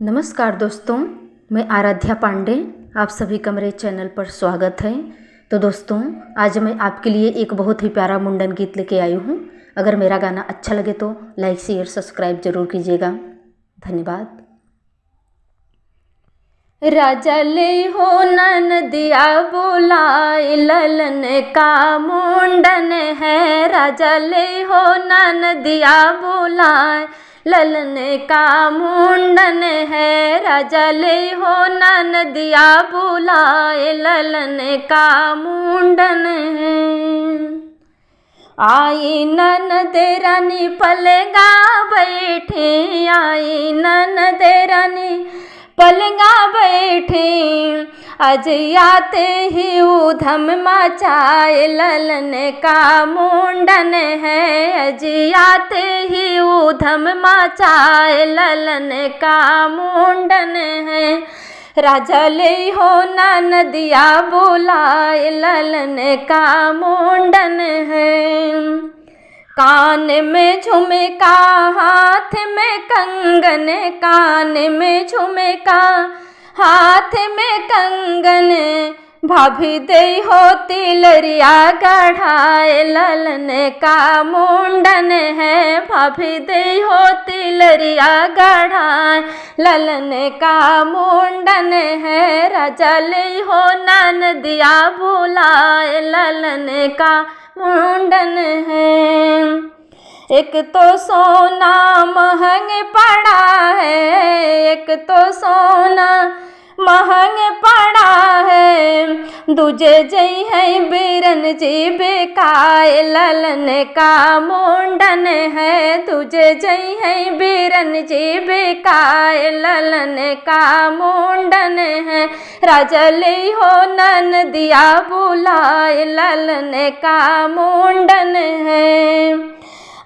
नमस्कार दोस्तों, मैं आराध्या पांडे आप सभी का मेरे चैनल पर स्वागत है। तो दोस्तों, आज मैं आपके लिए एक बहुत ही प्यारा मुंडन गीत लेके आई हूँ। अगर मेरा गाना अच्छा लगे तो लाइक शेयर सब्सक्राइब जरूर कीजिएगा। धन्यवाद। राजा ले हो ननदिया बुलाए, ललन का मुंडन है। राजा ले हो ननदिया बुलाए, ललन का मुंडन है। राजा ले हो ननदिया बुलाए, ललन का मुंडन है। आई ननद रानी पलंगा बैठे, आई ननद रानी पलंगा बैठे। आज आते ही उधम मचाए, ललन का मुंडन है। आज आते ही उधम मचाए, ललन का मुंडन है। राजा ले हो ननदिया बुलाए, ललन का मुंडन है। कान में झुमका हाथ में कंगन, कान में झुमका हाथ में कंगन। भाभी दे हो तिलरिया गढ़ाए, ललन का मुंडन है। भाभी दे हो तिलरिया गढ़ाए, ललन का मुंडन है। राजा ले हो ननदिया बुलाए, ललन का मुंडन है। एक तो सोना महंग पड़ा है, एक तो सोना महंग पड़ा है। दूजे जई है बीरन जी बेकाए, ललन का मुंडन है। दूजे जई है बीरन जी बेकाए, ललन का मुंडन है। राजा ले हो ननदिया बुलाए, ललन का मुंडन है।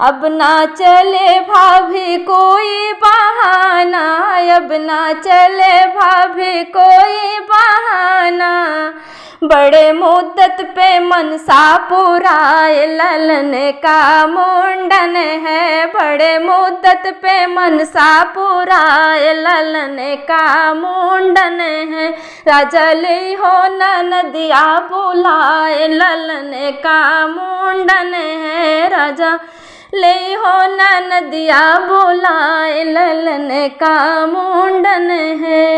अब ना चले भाभी कोई बहाना, अब ना चले भाभी कोई बहाना। बड़े मुद्दत पे मनसा पुराए, ललन का मुंडन है। बड़े मुद्दत पे मनसा पुराए, ललन का मुंडन है। राजा ले हो ननदिया बुलाए, ललन का मुंडन है। राजा ले हो ननदिया बुलाए, ललन का मुंडन है।